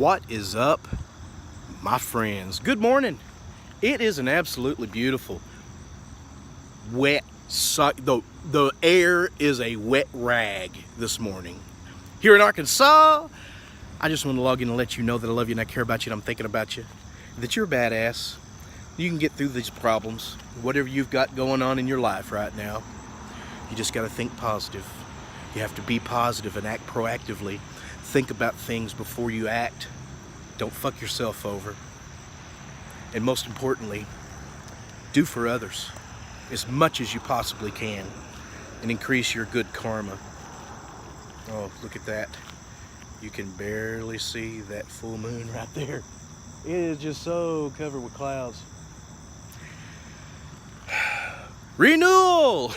What is up, my friends? Good morning. It is an absolutely beautiful wet the air is a wet rag this morning here in Arkansas. I just want to log in and let you know that I love you and I care about you and I'm thinking about you, that you're a badass. You can get through these problems, whatever you've got going on in your life right now. You just got to think positive. You have to be positive and act proactively. Think about things before you act. Don't fuck yourself over. And most importantly, do for others as much as you possibly can and increase your good karma. Oh, look at that. You can barely see that full moon right there. It is just so covered with clouds. Renewal!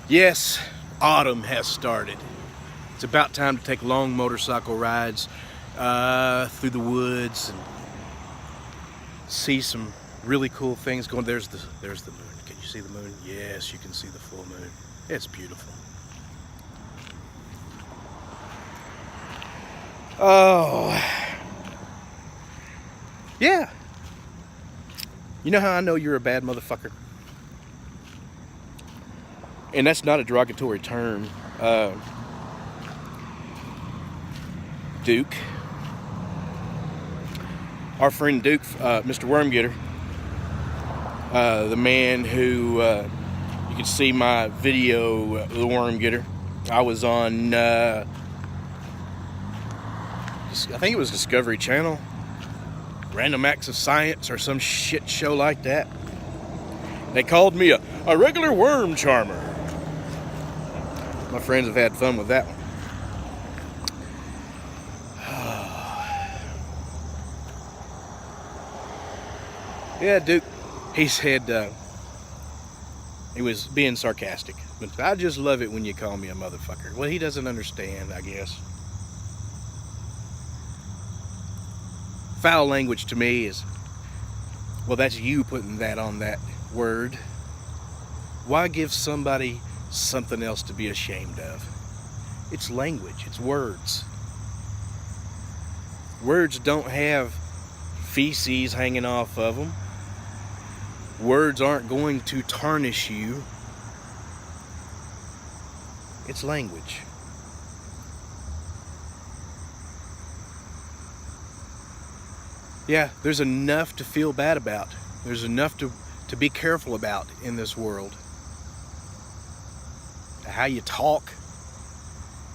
Yes, autumn has started. It's about time to take long motorcycle rides through the woods and see some really cool things going. There's the moon. Can you see the moon? Yes, you can see the full moon. It's beautiful. Oh, yeah. You know how I know you're a bad motherfucker? And that's not a derogatory term. Duke, our friend Duke, Mr. Wormgetter, the man who, you can see my video, the Wormgetter. I was on, I think it was Discovery Channel, Random Acts of Science or some shit show like that. They called me a regular worm charmer. My friends have had fun with that one. Yeah, Duke, he said he was being sarcastic, but I just love it when you call me a motherfucker. Well, he doesn't understand, I guess. Foul language to me is, well, that's you putting that on that word. Why give somebody something else to be ashamed of? It's language, it's words. Words don't have feces hanging off of them. Words aren't going to tarnish you. It's language. Yeah, there's enough to feel bad about. There's enough to be careful about in this world. How you talk,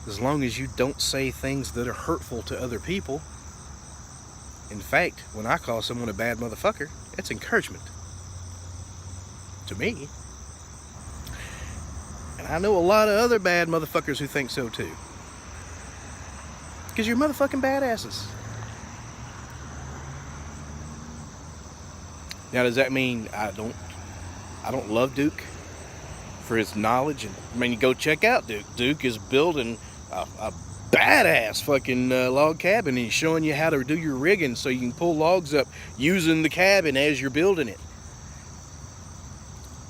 as long as you don't say things that are hurtful to other people. In fact, when I call someone a bad motherfucker, it's encouragement to me. And I know a lot of other bad motherfuckers who think so too. Because you're motherfucking badasses. Now, does that mean I don't love Duke for his knowledge? And I mean, you go check out Duke. Duke is building a badass fucking log cabin, and he's showing you how to do your rigging so you can pull logs up using the cabin as you're building it.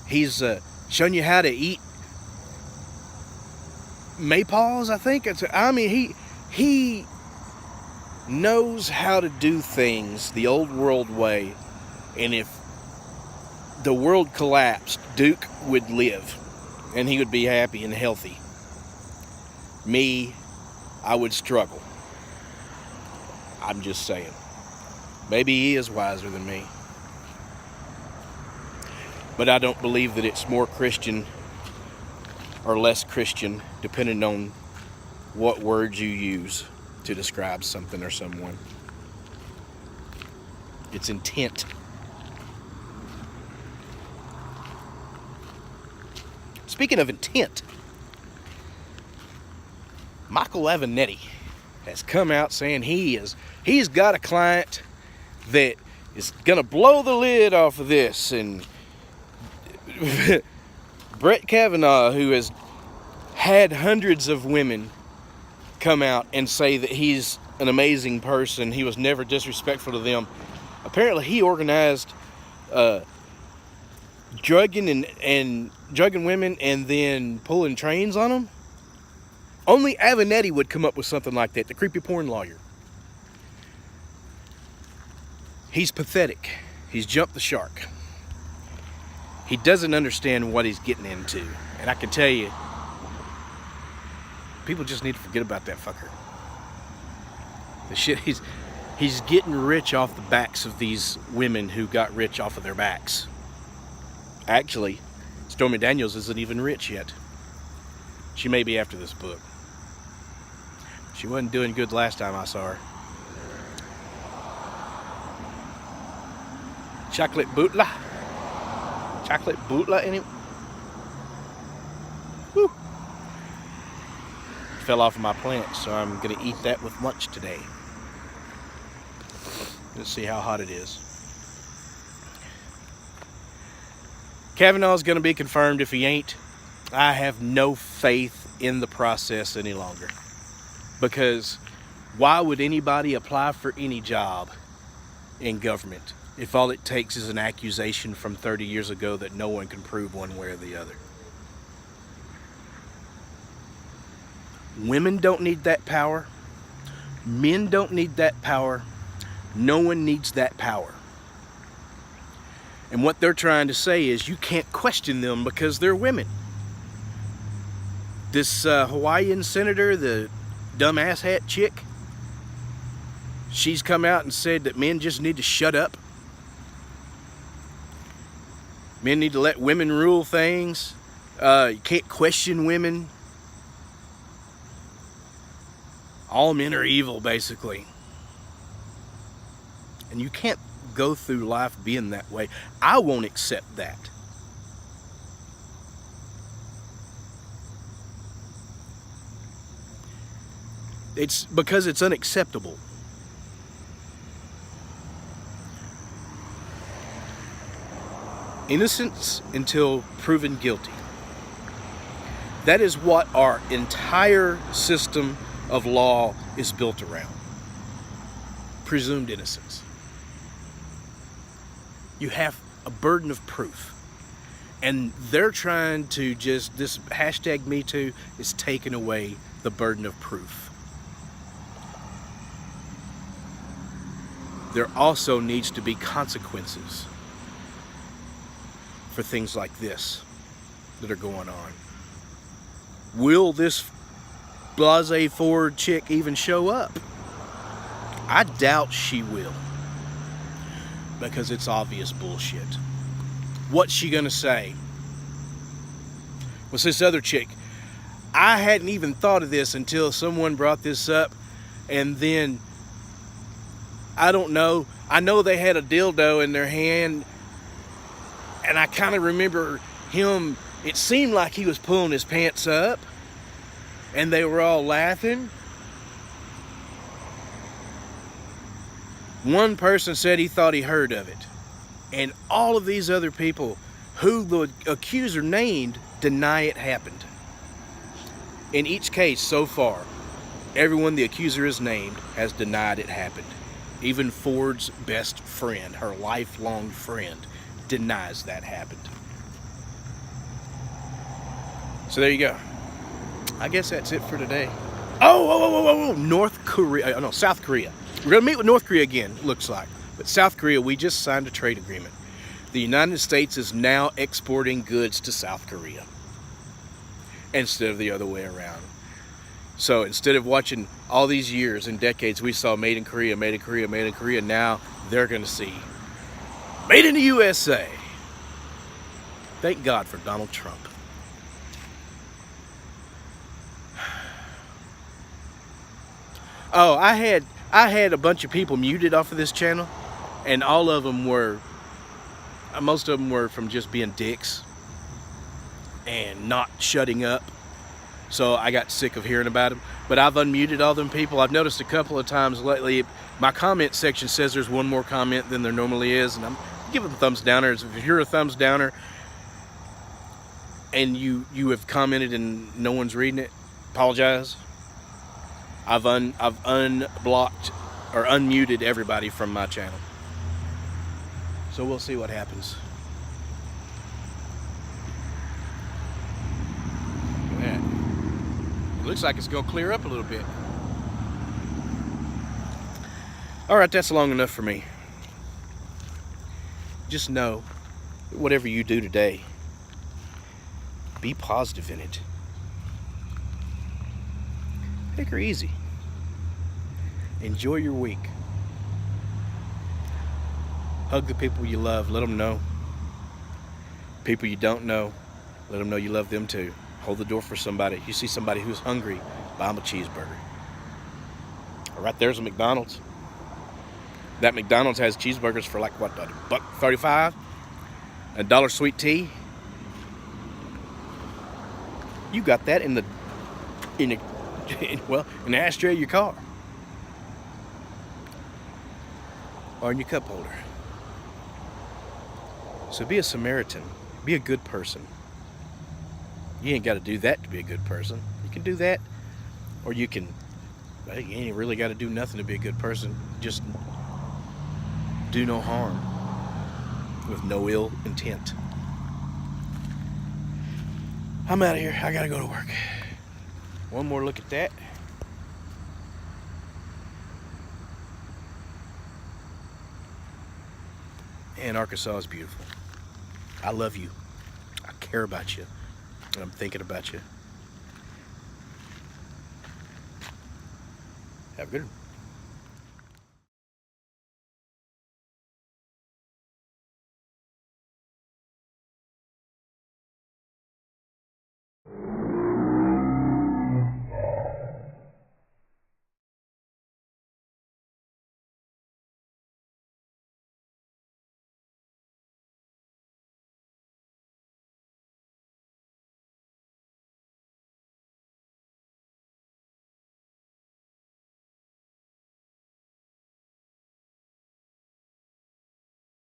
He's showing you how to eat maypaws, I think. He knows how to do things the old world way. And if the world collapsed, Duke would live and he would be happy and healthy. Me, I would struggle. I'm just saying. Maybe he is wiser than me. But I don't believe that it's more Christian or less Christian depending on what words you use to describe something or someone. It's intent. Speaking of intent, Michael Avenatti has come out saying he's got a client that is gonna blow the lid off of this, and Brett Kavanaugh, who has had hundreds of women come out and say that he's an amazing person, he was never disrespectful to them. Apparently he organized drugging women and then pulling trains on them. Only Avenatti would come up with something like that, the creepy porn lawyer. He's pathetic. He's jumped the shark. He doesn't understand what he's getting into. And I can tell you, people just need to forget about that fucker. The shit, he's getting rich off the backs of these women who got rich off of their backs. Actually, Stormy Daniels isn't even rich yet. She may be after this book. She wasn't doing good last time I saw her. Chocolate bootla. Chocolate bootla anyway. Woo. Fell off of my plant, so I'm going to eat that with lunch today. Let's see how hot it is. Kavanaugh's going to be confirmed. If he ain't, I have no faith in the process any longer. Because why would anybody apply for any job in government if all it takes is an accusation from 30 years ago that no one can prove one way or the other? Women don't need that power. Men don't need that power. No one needs that power. And what they're trying to say is you can't question them because they're women. This Hawaiian senator, the dumb asshat chick, she's come out and said that men just need to shut up. Men need to let women rule things. You can't question women. All men are evil, basically. And you can't go through life being that way. I won't accept that. It's because it's unacceptable. Innocence until proven guilty. That is what our entire system of law is built around. Presumed innocence. You have a burden of proof. And they're trying to just, this hashtag Me Too is taking away the burden of proof. There also needs to be consequences for things like this that are going on. Will this blase Ford chick even show up? I doubt she will. Because it's obvious bullshit. What's she gonna say? What's this other chick? I hadn't even thought of this until someone brought this up, and then I don't know. I know they had a dildo in their hand, and I kind of remember him. It seemed like he was pulling his pants up, and they were all laughing. One person said he thought he heard of it. And all of these other people who the accuser named deny it happened. In each case so far, everyone the accuser has named has denied it happened. Even Ford's best friend, her lifelong friend, denies that happened. So there you go. I guess that's it for today. North Korea, no, South Korea. We're going to meet with North Korea again, it looks like. But South Korea, we just signed a trade agreement. The United States is now exporting goods to South Korea instead of the other way around. So instead of watching all these years and decades, we saw Made in Korea, Made in Korea, Made in Korea. Now they're going to see Made in the USA. Thank God for Donald Trump. Oh, I had a bunch of people muted off of this channel, and all of them were, most of them were from just being dicks and not shutting up. So I got sick of hearing about them. But I've unmuted all them people. I've noticed a couple of times lately, my comment section says there's one more comment than there normally is, and I'm giving thumbs downers. If you're a thumbs downer and you have commented and no one's reading it, apologize. I've unblocked or unmuted everybody from my channel. So we'll see what happens. Look at that. It looks like it's gonna clear up a little bit. All right, that's long enough for me. Just know that whatever you do today, be positive in it. Take her easy. Enjoy your week. Hug the people you love. Let them know. People you don't know, let them know you love them too. Hold the door for somebody. You see somebody who's hungry, buy them a cheeseburger. Right there's a McDonald's. That McDonald's has cheeseburgers for like what, $1.35? $1 sweet tea. You got that in the ashtray of your car. Or in your cup holder. So be a Samaritan. Be a good person. You ain't got to do that to be a good person. You can do that, or you can, well, you ain't really got to do nothing to be a good person. Just do no harm with no ill intent. I'm out of here. I got to go to work. One more look at that. And Arkansas is beautiful. I love you. I care about you. And I'm thinking about you. Have a good one.